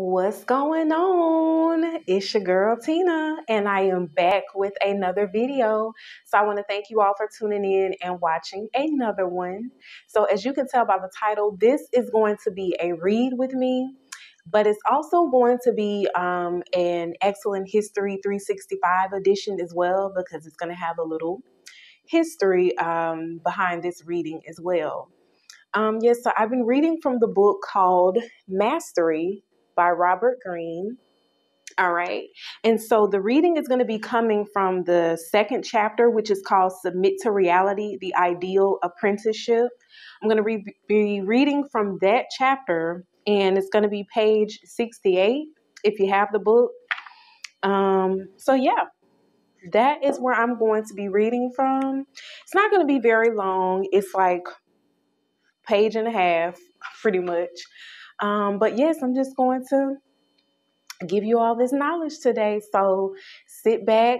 What's going on? It's your girl Tina, and I am back with another video. So I want to thank you all for tuning in and watching another one. So as you can tell by the title, this is going to be a read with me, but it's also going to be an excellent history 365 edition as well, because it's going to have a little history behind this reading as well. Yes, so I've been reading from the book called Mastery by Robert Greene. All right. And so the reading is going to be coming from the second chapter, which is called Submit to Reality, the Ideal Apprenticeship. I'm going to be reading from that chapter, and it's going to be page 68 if you have the book. Yeah, that is where I'm going to be reading from. It's not going to be very long. It's like page and a half, pretty much. But yes, I'm just going to give you all this knowledge today. So sit back,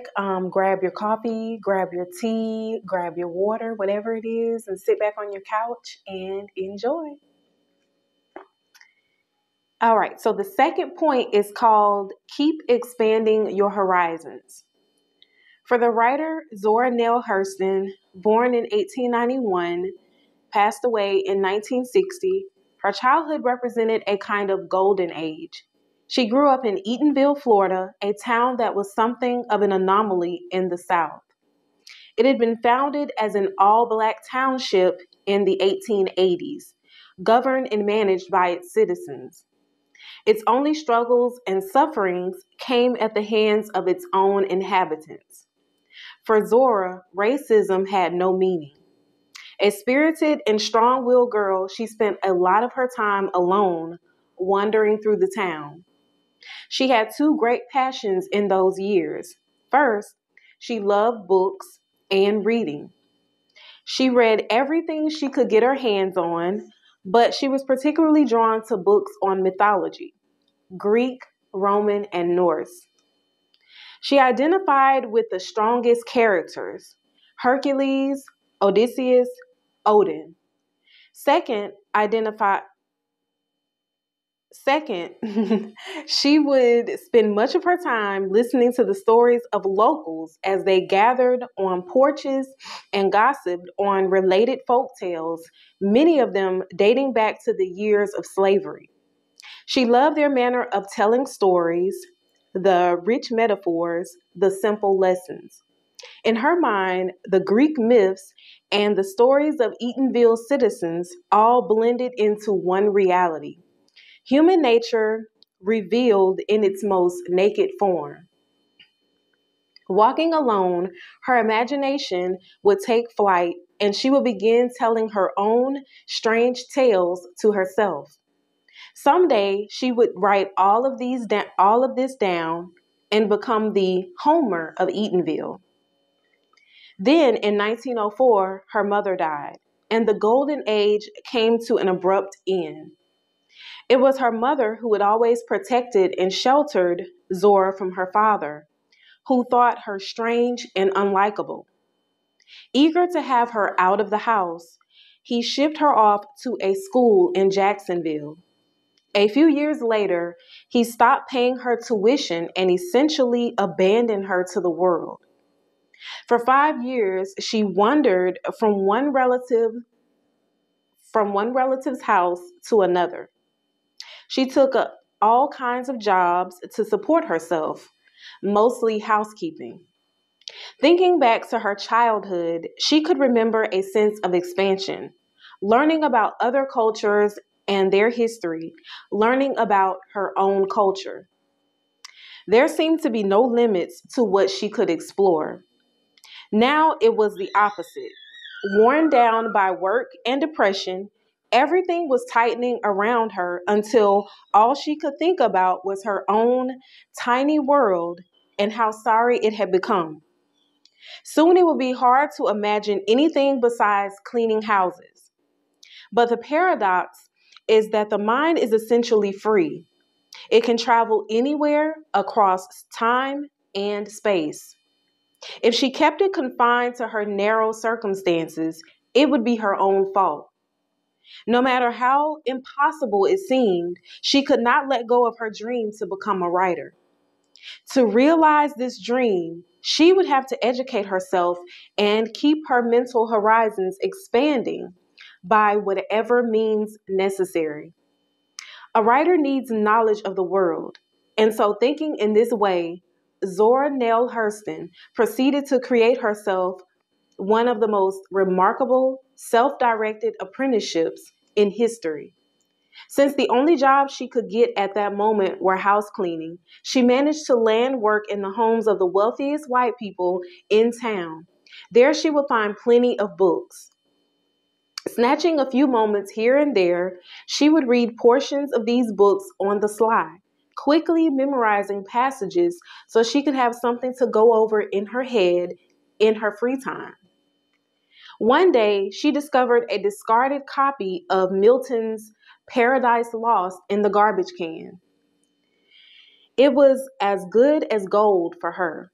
grab your coffee, grab your tea, grab your water, whatever it is, and sit back on your couch and enjoy. All right, so the second point is called Keep Expanding Your Horizons. For the writer Zora Neale Hurston, born in 1891, passed away in 1960, her childhood represented a kind of golden age. She grew up in Eatonville, Florida, a town that was something of an anomaly in the South. It had been founded as an all-black township in the 1880s, governed and managed by its citizens. Its only struggles and sufferings came at the hands of its own inhabitants. For Zora, racism had no meaning. A spirited and strong-willed girl, she spent a lot of her time alone, wandering through the town. She had two great passions in those years. First, she loved books and reading. She read everything she could get her hands on, but she was particularly drawn to books on mythology, Greek, Roman, and Norse. She identified with the strongest characters, Hercules, Odysseus, Odin. Second, she would spend much of her time listening to the stories of locals as they gathered on porches and gossiped on related folk tales, many of them dating back to the years of slavery. She loved their manner of telling stories, the rich metaphors, the simple lessons. In her mind, the Greek myths and the stories of Eatonville citizens all blended into one reality. Human nature revealed in its most naked form. Walking alone, her imagination would take flight and she would begin telling her own strange tales to herself. Someday she would write all of this down and become the Homer of Eatonville. Then in 1904, her mother died, and the golden age came to an abrupt end. It was her mother who had always protected and sheltered Zora from her father, who thought her strange and unlikable. Eager to have her out of the house, he shipped her off to a school in Jacksonville. A few years later, he stopped paying her tuition and essentially abandoned her to the world. For 5 years, she wandered from one relative's house to another. She took up all kinds of jobs to support herself, mostly housekeeping. Thinking back to her childhood, she could remember a sense of expansion, learning about other cultures and their history, learning about her own culture. There seemed to be no limits to what she could explore. Now it was the opposite. Worn down by work and depression, everything was tightening around her until all she could think about was her own tiny world and how sorry it had become. Soon it would be hard to imagine anything besides cleaning houses. But the paradox is that the mind is essentially free. It can travel anywhere across time and space. If she kept it confined to her narrow circumstances, it would be her own fault. No matter how impossible it seemed, she could not let go of her dream to become a writer. To realize this dream, she would have to educate herself and keep her mental horizons expanding by whatever means necessary. A writer needs knowledge of the world, and so thinking in this way, Zora Neale Hurston proceeded to create herself one of the most remarkable self directed apprenticeships in history. Since the only jobs she could get at that moment were house cleaning, she managed to land work in the homes of the wealthiest white people in town. There she would find plenty of books. Snatching a few moments here and there, she would read portions of these books on the sly, quickly memorizing passages so she could have something to go over in her head in her free time. One day, she discovered a discarded copy of Milton's Paradise Lost in the garbage can. It was as good as gold for her.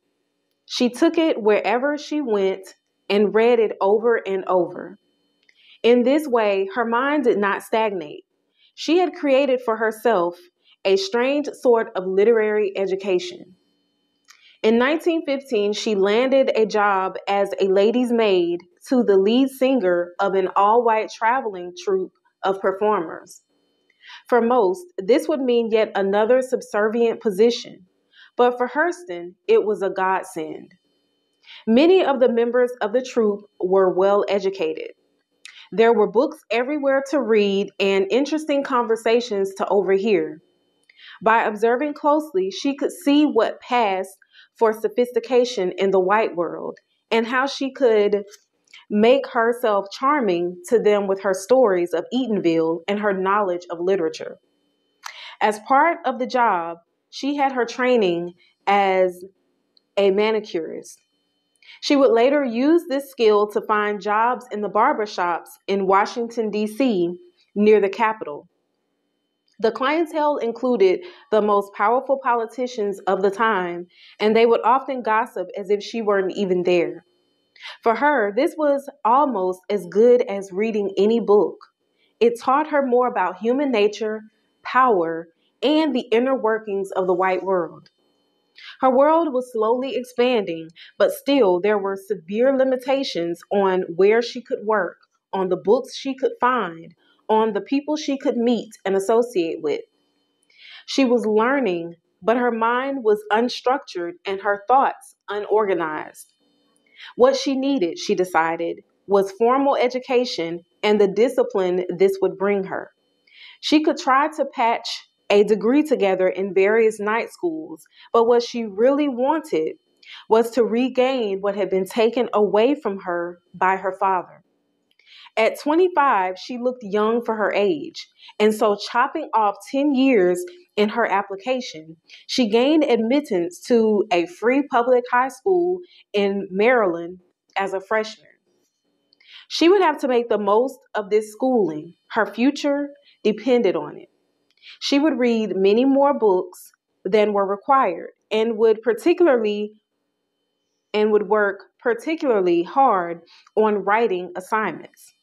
She took it wherever she went and read it over and over. In this way, her mind did not stagnate. She had created for herself a strange sort of literary education. In 1915, she landed a job as a lady's maid to the lead singer of an all-white traveling troupe of performers. For most, this would mean yet another subservient position, but for Hurston, it was a godsend. Many of the members of the troupe were well educated. There were books everywhere to read and interesting conversations to overhear. By observing closely, she could see what passed for sophistication in the white world and how she could make herself charming to them with her stories of Eatonville and her knowledge of literature. As part of the job, she had her training as a manicurist. She would later use this skill to find jobs in the barber shops in Washington, D.C., near the Capitol. The clientele included the most powerful politicians of the time, and they would often gossip as if she weren't even there. For her, this was almost as good as reading any book. It taught her more about human nature, power, and the inner workings of the white world. Her world was slowly expanding, but still there were severe limitations on where she could work, on the books she could find, on the people she could meet and associate with. She was learning, but her mind was unstructured and her thoughts unorganized. What she needed, she decided, was formal education and the discipline this would bring her. She could try to patch a degree together in various night schools, but what she really wanted was to regain what had been taken away from her by her father. At 25, she looked young for her age, and so chopping off 10 years in her application, she gained admittance to a free public high school in Maryland as a freshman. She would have to make the most of this schooling. Her future depended on it. She would read many more books than were required and would work particularly hard on writing assignments.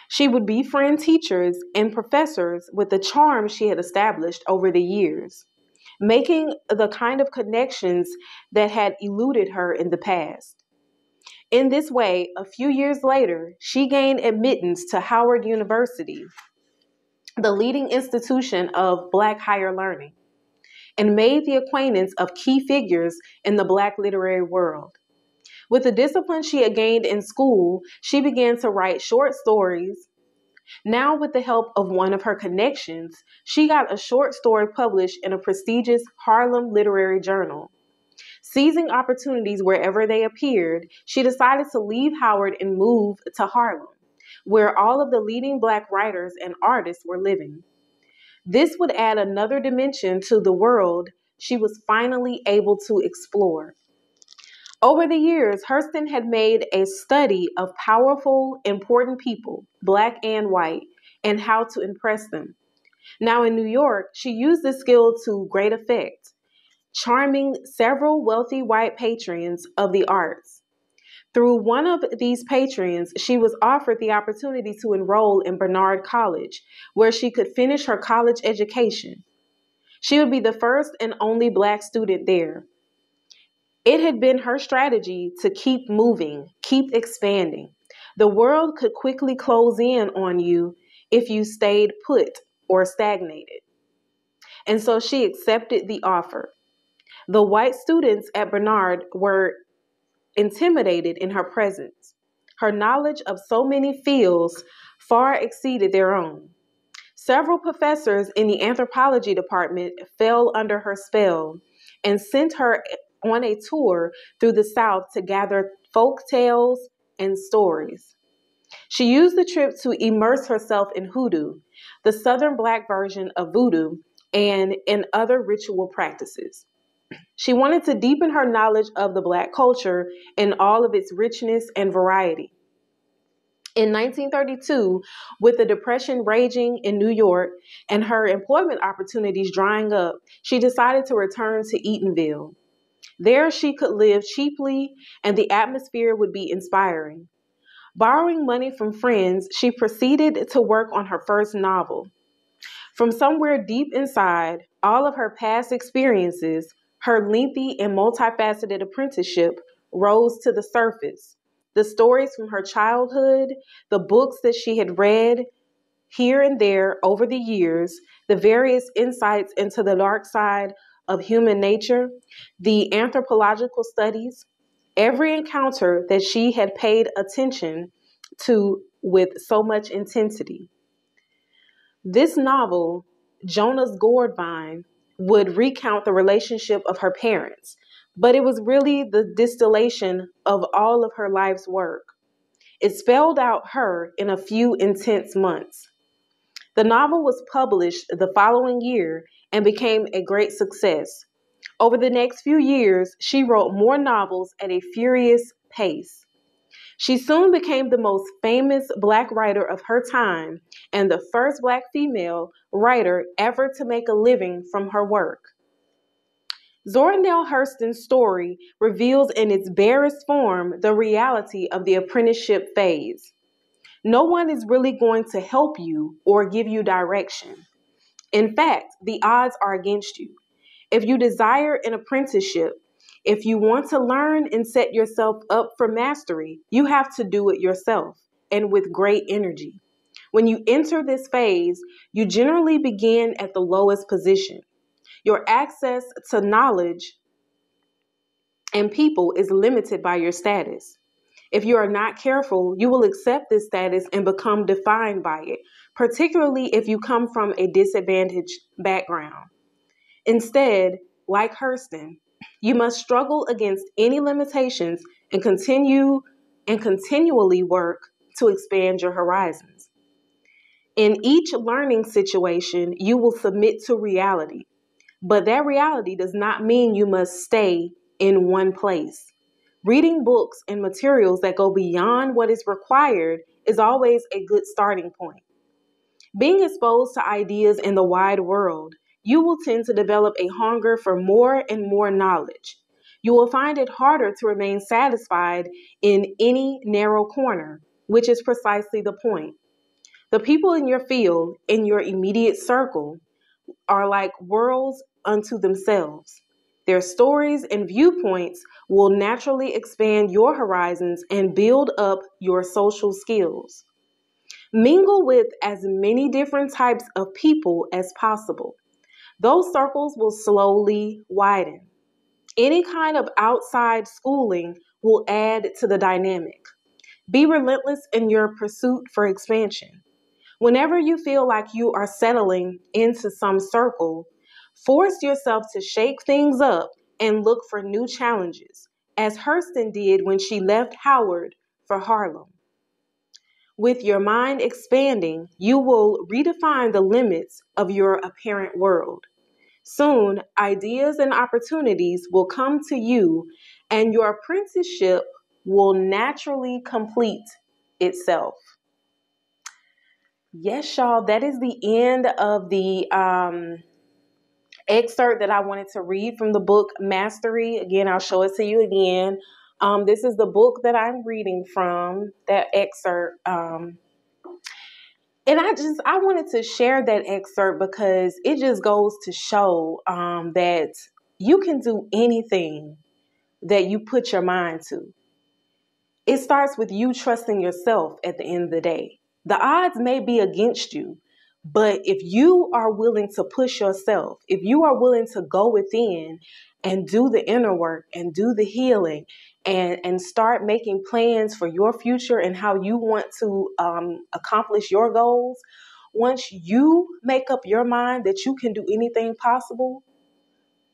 She would befriend teachers and professors with the charm she had established over the years, making the kind of connections that had eluded her in the past. In this way, a few years later, she gained admittance to Howard University, the leading institution of Black higher learning, and made the acquaintance of key figures in the Black literary world. With the discipline she had gained in school, she began to write short stories. Now, with the help of one of her connections, she got a short story published in a prestigious Harlem literary journal. Seizing opportunities wherever they appeared, she decided to leave Howard and move to Harlem, where all of the leading Black writers and artists were living. This would add another dimension to the world she was finally able to explore. Over the years, Hurston had made a study of powerful, important people, Black and white, and how to impress them. Now in New York, she used this skill to great effect, charming several wealthy white patrons of the arts. Through one of these patrons, she was offered the opportunity to enroll in Barnard College, where she could finish her college education. She would be the first and only Black student there. It had been her strategy to keep moving, keep expanding. The world could quickly close in on you if you stayed put or stagnated. And so she accepted the offer. The white students at Barnard were intimidated in her presence. Her knowledge of so many fields far exceeded their own. Several professors in the anthropology department fell under her spell and sent her on a tour through the South to gather folk tales and stories. She used the trip to immerse herself in hoodoo, the Southern Black version of voodoo, and in other ritual practices. She wanted to deepen her knowledge of the Black culture in all of its richness and variety. In 1932, with the Depression raging in New York and her employment opportunities drying up, she decided to return to Eatonville. There she could live cheaply and the atmosphere would be inspiring. Borrowing money from friends, she proceeded to work on her first novel. From somewhere deep inside, all of her past experiences, her lengthy and multifaceted apprenticeship rose to the surface. The stories from her childhood, the books that she had read here and there over the years, the various insights into the dark side of human nature, the anthropological studies, every encounter that she had paid attention to with so much intensity. This novel, Jonah's Gourdvine, would recount the relationship of her parents, but it was really the distillation of all of her life's work. It spelled out her in a few intense months. The novel was published the following year and became a great success. Over the next few years, she wrote more novels at a furious pace. She soon became the most famous Black writer of her time and the first Black female writer ever to make a living from her work. Zora Neale Hurston's story reveals in its barest form the reality of the apprenticeship phase. No one is really going to help you or give you direction. In fact, the odds are against you. If you desire an apprenticeship, if you want to learn and set yourself up for mastery, you have to do it yourself and with great energy. When you enter this phase, you generally begin at the lowest position. Your access to knowledge and people is limited by your status. If you are not careful, you will accept this status and become defined by it, particularly if you come from a disadvantaged background. Instead, like Hurston, you must struggle against any limitations and continually work to expand your horizons. In each learning situation, you will submit to reality, but that reality does not mean you must stay in one place. Reading books and materials that go beyond what is required is always a good starting point. Being exposed to ideas in the wide world, you will tend to develop a hunger for more and more knowledge. You will find it harder to remain satisfied in any narrow corner, which is precisely the point. The people in your field, in your immediate circle, are like worlds unto themselves. Their stories and viewpoints will naturally expand your horizons and build up your social skills. Mingle with as many different types of people as possible. Those circles will slowly widen. Any kind of outside schooling will add to the dynamic. Be relentless in your pursuit for expansion. Whenever you feel like you are settling into some circle, force yourself to shake things up and look for new challenges, as Hurston did when she left Howard for Harlem. With your mind expanding, you will redefine the limits of your apparent world. Soon, ideas and opportunities will come to you, and your apprenticeship will naturally complete itself. Yes, y'all, that is the end of the excerpt that I wanted to read from the book Mastery. Again, I'll show it to you again. This is the book that I'm reading from, that excerpt. And I wanted to share that excerpt because it just goes to show that you can do anything that you put your mind to. It starts with you trusting yourself at the end of the day. The odds may be against you, but if you are willing to push yourself, if you are willing to go within and do the inner work and do the healing and start making plans for your future and how you want to accomplish your goals, once you make up your mind that you can do anything possible,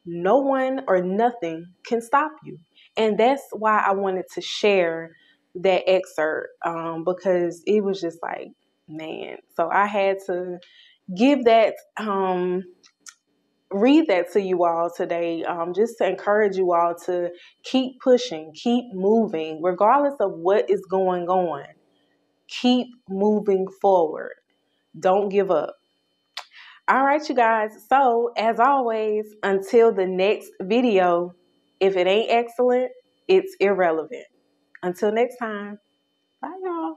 no one or nothing can stop you. And that's why I wanted to share that excerpt, because it was just like, man. So I had to give that, read that to you all today, just to encourage you all to keep pushing, keep moving, regardless of what is going on. Keep moving forward. Don't give up. All right, you guys. So, as always, until the next video, if it ain't excellent, it's irrelevant. Until next time. Bye, y'all.